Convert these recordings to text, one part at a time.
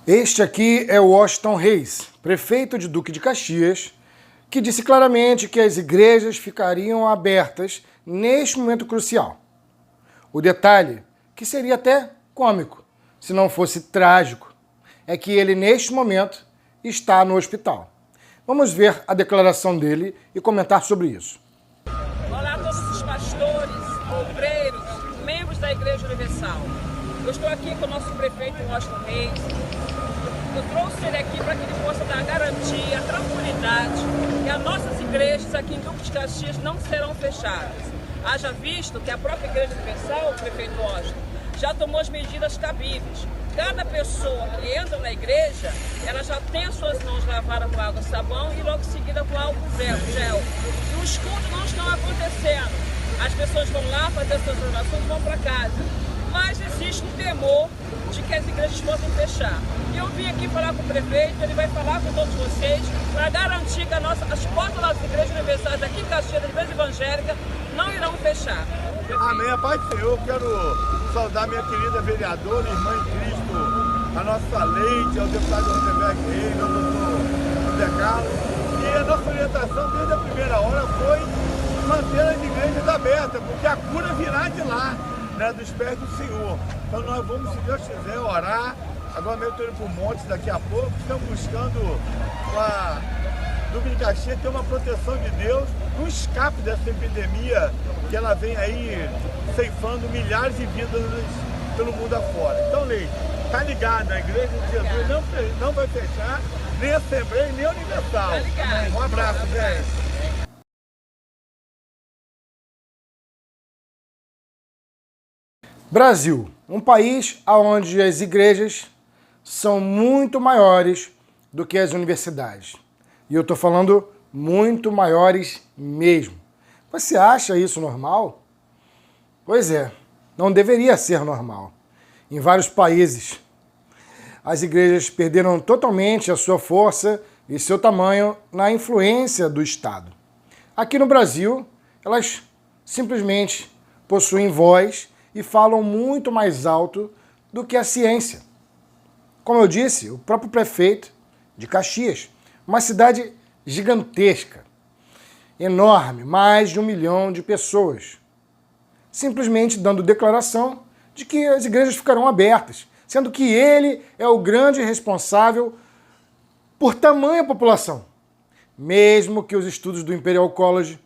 Este aqui é o Washington Reis, prefeito de Duque de Caxias, que disse claramente que as igrejas ficariam abertas neste momento crucial. O detalhe, que seria até cômico, se não fosse trágico, é que ele, neste momento, está no hospital. Vamos ver a declaração dele e comentar sobre isso. Olá a todos os pastores, obreiros, membros da Igreja Universal. Eu estou aqui com o nosso prefeito Washington Reis. Eu trouxe ele aqui para que ele possa dar a garantia, a tranquilidade que as nossas igrejas aqui em Duque de Caxias não serão fechadas. Haja visto que a própria Igreja Universal, o prefeito Washington, já tomou as medidas cabíveis. Cada pessoa que entra na igreja, ela já tem as suas mãos lavadas com água e sabão e logo em seguida com álcool gel. E os cultos não estão acontecendo. As pessoas vão lá fazer suas orações e vão para casa. Mas existe um temor de que as igrejas possam fechar. E eu vim aqui falar com o prefeito, ele vai falar com todos vocês para garantir que as portas das igrejas universais aqui em Caxias, da igreja evangélica, não irão fechar. Amém, a paz do Senhor. Quero saudar minha querida vereadora, irmã em Cristo, a nossa Leite, ao deputado Rosenberg Reis, ao doutor José Carlos. E a nossa orientação desde a primeira hora foi manter as igrejas abertas, porque a cura virá de lá, né, dos pés do Senhor. Então nós vamos, se Deus quiser, orar. Agora mesmo estou indo para o monte daqui a pouco, estamos buscando a Duque de Caxias ter uma proteção de Deus, um escape dessa epidemia que ela vem aí ceifando milhares de vidas pelo mundo afora. Então, Leite, tá ligado, a Igreja de Jesus não vai fechar, nem a Assembleia, nem a Universal. Um abraço, gente. Brasil, um país onde as igrejas são muito maiores do que as universidades. E eu estou falando muito maiores mesmo. Você acha isso normal? Pois é, não deveria ser normal. Em vários países, as igrejas perderam totalmente a sua força e seu tamanho na influência do Estado. Aqui no Brasil, elas simplesmente possuem voz e falam muito mais alto do que a ciência. Como eu disse, o próprio prefeito de Caxias, uma cidade gigantesca, enorme, mais de 1 milhão de pessoas, simplesmente dando declaração de que as igrejas ficarão abertas, sendo que ele é o grande responsável por tamanha população. Mesmo que os estudos do Imperial College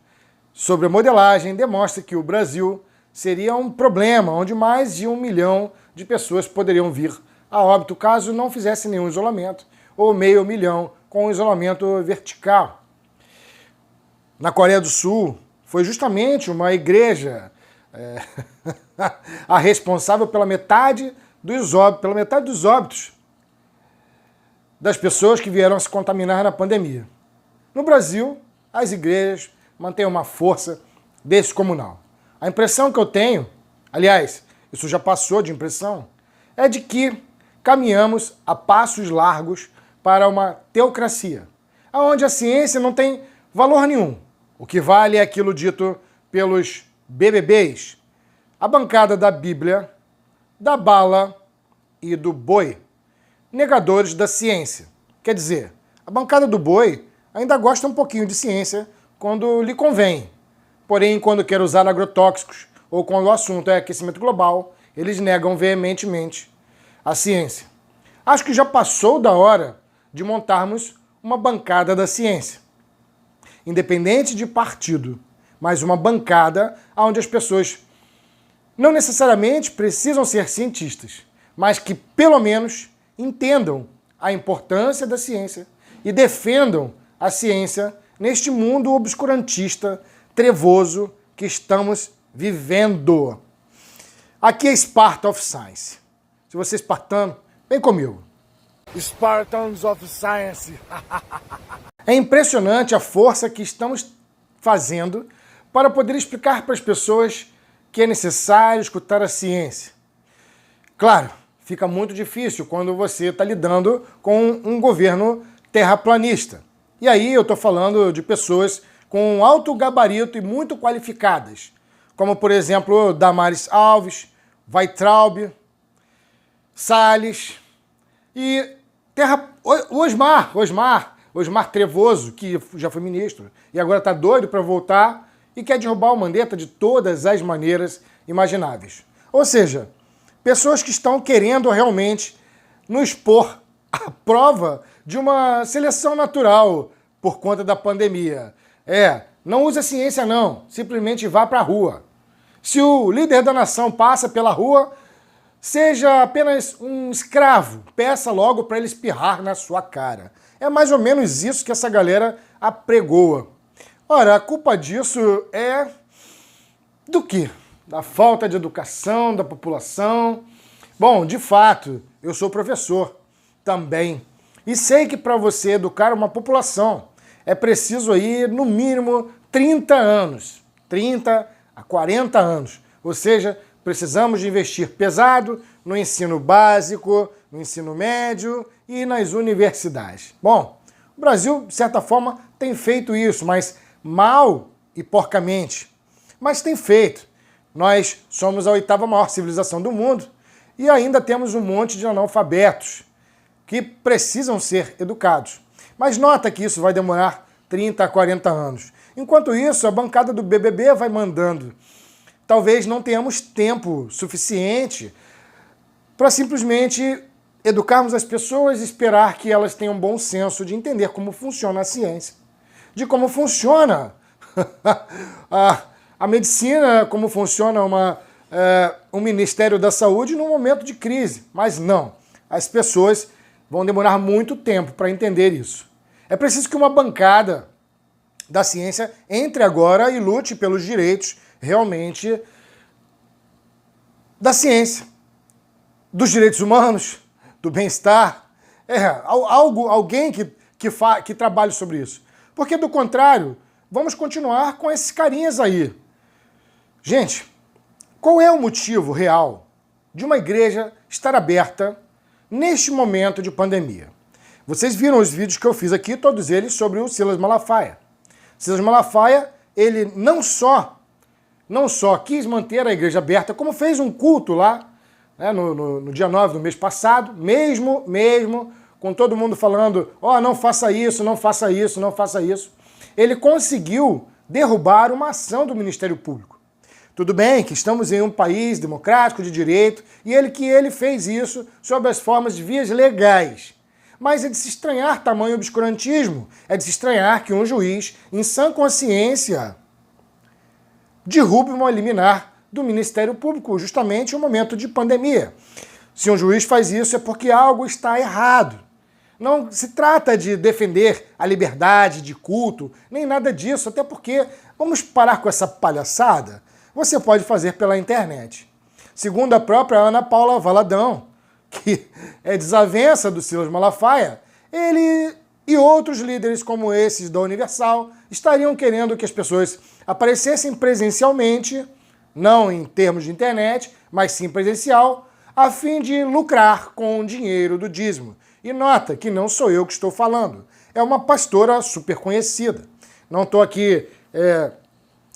sobre a modelagem demonstrem que o Brasil seria um problema, onde mais de 1 milhão de pessoas poderiam vir a óbito caso não fizesse nenhum isolamento, ou 500 mil com isolamento vertical. Na Coreia do Sul, foi justamente uma igreja a responsável pela metade dos óbitos das pessoas que vieram se contaminar na pandemia. No Brasil, as igrejas mantêm uma força descomunal. A impressão que eu tenho, aliás, isso já passou de impressão, é de que caminhamos a passos largos para uma teocracia, onde a ciência não tem valor nenhum. O que vale é aquilo dito pelos BBBs, a bancada da Bíblia, da bala e do boi, negadores da ciência. Quer dizer, a bancada do boi ainda gosta um pouquinho de ciência quando lhe convém. Porém, quando quer usar agrotóxicos ou quando o assunto é aquecimento global, eles negam veementemente a ciência. Acho que já passou da hora de montarmos uma bancada da ciência. Independente de partido, mas uma bancada onde as pessoas não necessariamente precisam ser cientistas, mas que pelo menos entendam a importância da ciência e defendam a ciência neste mundo obscurantista, trevoso que estamos vivendo. Aqui é Sparta of Science. Se você é espartano, vem comigo. Spartans of Science. É impressionante a força que estamos fazendo para poder explicar para as pessoas que é necessário escutar a ciência. Claro, fica muito difícil quando você está lidando com um governo terraplanista. E aí eu estou falando de pessoas com alto gabarito e muito qualificadas, como, por exemplo, Damares Alves, Weitraub, Salles e Osmar Trevoso, que já foi ministro e agora está doido para voltar e quer derrubar o Mandetta de todas as maneiras imagináveis. Ou seja, pessoas que estão querendo realmente nos pôr à prova de uma seleção natural por conta da pandemia. Não use a ciência não, simplesmente vá para a rua. Se o líder da nação passa pela rua, seja apenas um escravo, peça logo para ele espirrar na sua cara. É mais ou menos isso que essa galera apregoa. Ora, a culpa disso é do quê? Da falta de educação da população. Bom, de fato, eu sou professor também. E sei que para você educar uma população é preciso aí, no mínimo, 30 anos. 30 a 40 anos. Ou seja, precisamos de investir pesado no ensino básico, no ensino médio e nas universidades. Bom, o Brasil, de certa forma, tem feito isso, mas mal e porcamente. Mas tem feito. Nós somos a 8ª maior civilização do mundo e ainda temos um monte de analfabetos que precisam ser educados. Mas nota que isso vai demorar 30 a 40 anos. Enquanto isso, a bancada do BBB vai mandando. Talvez não tenhamos tempo suficiente para simplesmente educarmos as pessoas e esperar que elas tenham bom senso de entender como funciona a ciência, de como funciona a medicina, como funciona um Ministério da Saúde num momento de crise. Mas não, as pessoas vão demorar muito tempo para entender isso. É preciso que uma bancada da ciência entre agora e lute pelos direitos realmente da ciência, dos direitos humanos, do bem-estar, alguém que trabalhe sobre isso. Porque, do contrário, vamos continuar com esses carinhas aí. Gente, qual é o motivo real de uma igreja estar aberta neste momento de pandemia? Vocês viram os vídeos que eu fiz aqui, todos eles sobre o Silas Malafaia. Silas Malafaia, ele não só quis manter a igreja aberta, como fez um culto lá, né, no dia 9 do mês passado, mesmo com todo mundo falando, não faça isso, não faça isso, não faça isso. Ele conseguiu derrubar uma ação do Ministério Público. Tudo bem que estamos em um país democrático, de direito, e ele fez isso sob as formas de vias legais. Mas é de se estranhar tamanho obscurantismo, é de se estranhar que um juiz, em sã consciência, derrube uma liminar do Ministério Público, justamente em um momento de pandemia. Se um juiz faz isso é porque algo está errado. Não se trata de defender a liberdade de culto, nem nada disso, até porque, vamos parar com essa palhaçada, você pode fazer pela internet. Segundo a própria Ana Paula Valadão, que é desavença do Silas Malafaia, ele e outros líderes como esses da Universal estariam querendo que as pessoas aparecessem presencialmente, não em termos de internet, mas sim presencial, a fim de lucrar com o dinheiro do dízimo. E nota que não sou eu que estou falando, é uma pastora super conhecida. Não estou aqui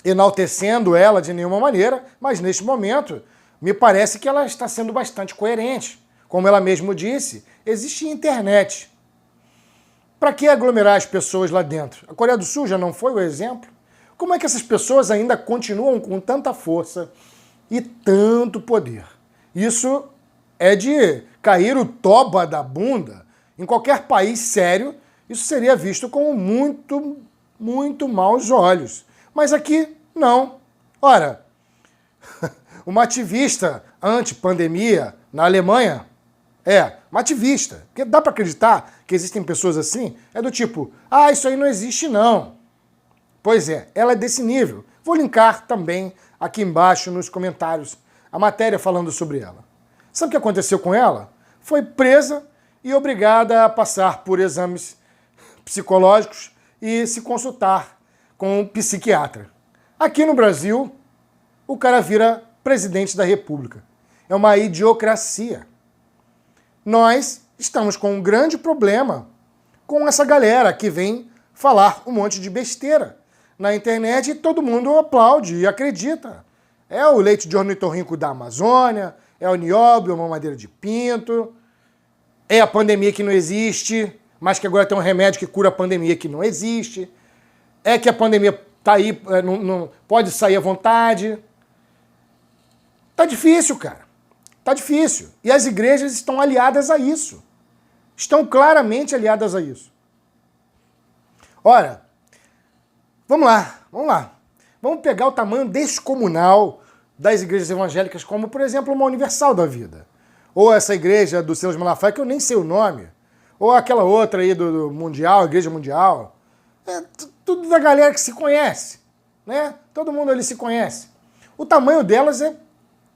enaltecendo ela de nenhuma maneira, mas neste momento me parece que ela está sendo bastante coerente. Como ela mesma disse, existe internet. Para que aglomerar as pessoas lá dentro? A Coreia do Sul já não foi o exemplo? Como é que essas pessoas ainda continuam com tanta força e tanto poder? Isso é de cair o toba da bunda. Em qualquer país sério, isso seria visto com muito, muito maus olhos. Mas aqui, não. Ora, uma ativista anti-pandemia na Alemanha, uma ativista, porque dá para acreditar que existem pessoas assim, é do tipo, isso aí não existe não. Pois é, ela é desse nível. Vou linkar também aqui embaixo nos comentários a matéria falando sobre ela. Sabe o que aconteceu com ela? Foi presa e obrigada a passar por exames psicológicos e se consultar com um psiquiatra. Aqui no Brasil, o cara vira presidente da República. É uma idiocracia. Nós estamos com um grande problema com essa galera que vem falar um monte de besteira na internet e todo mundo aplaude e acredita. É o leite de ornitorrinco da Amazônia, é o nióbio, uma madeira de pinto. É a pandemia que não existe, mas que agora tem um remédio que cura a pandemia que não existe. É que a pandemia tá aí, não pode sair à vontade. Tá difícil, cara. Tá difícil. E as igrejas estão aliadas a isso. Estão claramente aliadas a isso. Ora, vamos lá. Vamos pegar o tamanho descomunal das igrejas evangélicas, como, por exemplo, uma Universal da Vida. Ou essa igreja do Silas Malafaia, que eu nem sei o nome. Ou aquela outra aí do Mundial, Igreja Mundial. É tudo da galera que se conhece, né? Todo mundo ali se conhece. O tamanho delas é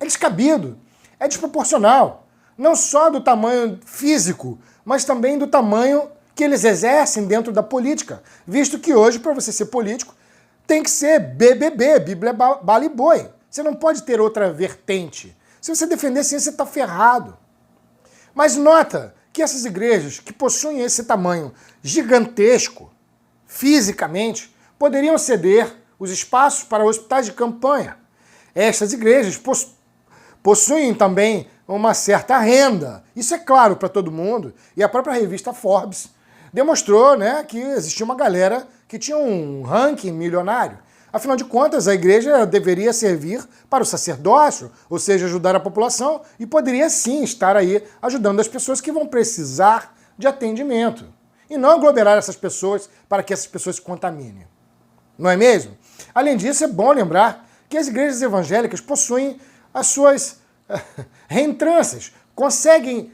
descabido, é desproporcional. Não só do tamanho físico, mas também do tamanho que eles exercem dentro da política. Visto que hoje, para você ser político, tem que ser BBB, Bíblia, Bala e Boi. Você não pode ter outra vertente. Se você defender assim, você está ferrado. Mas nota que essas igrejas que possuem esse tamanho gigantesco, fisicamente, poderiam ceder os espaços para hospitais de campanha. Estas igrejas possuem também uma certa renda. Isso é claro para todo mundo. E a própria revista Forbes demonstrou, né, que existia uma galera que tinha um ranking milionário. Afinal de contas, a igreja deveria servir para o sacerdócio, ou seja, ajudar a população, e poderia sim estar aí ajudando as pessoas que vão precisar de atendimento. E não aglomerar essas pessoas para que essas pessoas se contaminem. Não é mesmo? Além disso, é bom lembrar que as igrejas evangélicas possuem as suas reentrâncias, conseguem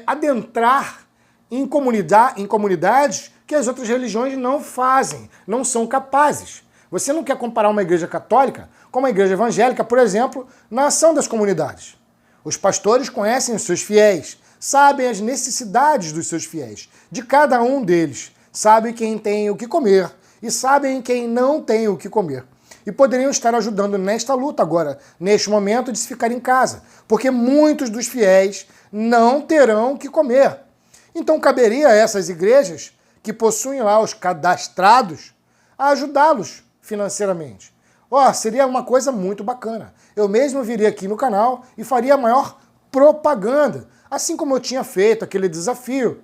adentrar em comunidades que as outras religiões não fazem, não são capazes. Você não quer comparar uma igreja católica com uma igreja evangélica, por exemplo, na ação das comunidades. Os pastores conhecem os seus fiéis, sabem as necessidades dos seus fiéis, de cada um deles, sabem quem tem o que comer e sabem quem não tem o que comer. E poderiam estar ajudando nesta luta agora, neste momento de se ficar em casa, porque muitos dos fiéis não terão o que comer. Então caberia a essas igrejas, que possuem lá os cadastrados, a ajudá-los financeiramente. Seria uma coisa muito bacana. Eu mesmo viria aqui no canal e faria a maior propaganda, assim como eu tinha feito aquele desafio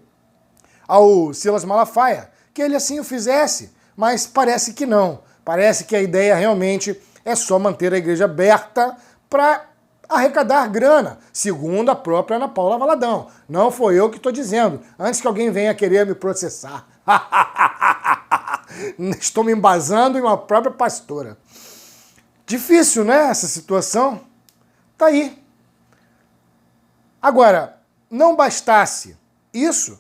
ao Silas Malafaia, que ele assim o fizesse, mas parece que não. Parece que a ideia realmente é só manter a igreja aberta para arrecadar grana, segundo a própria Ana Paula Valadão. Não foi eu que estou dizendo, antes que alguém venha querer me processar. Estou me embasando em uma própria pastora. Difícil, né, essa situação? Tá aí. Agora, não bastasse isso,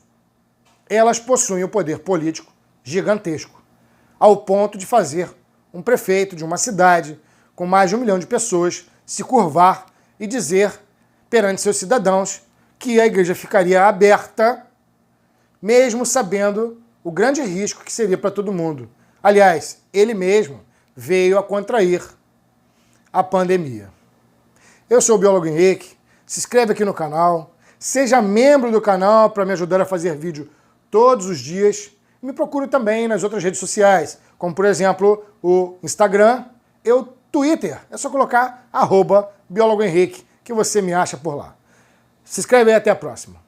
elas possuem o poder político gigantesco, ao ponto de fazer um prefeito de uma cidade com mais de 1 milhão de pessoas se curvar e dizer perante seus cidadãos que a igreja ficaria aberta, mesmo sabendo o grande risco que seria para todo mundo. Aliás, ele mesmo veio a contrair a pandemia. Eu sou o biólogo Henrique, se inscreve aqui no canal, seja membro do canal para me ajudar a fazer vídeo todos os dias. Me procure também nas outras redes sociais, como por exemplo o Instagram e o Twitter. É só colocar @biólogo Henrique que você me acha por lá. Se inscreve aí, até a próxima.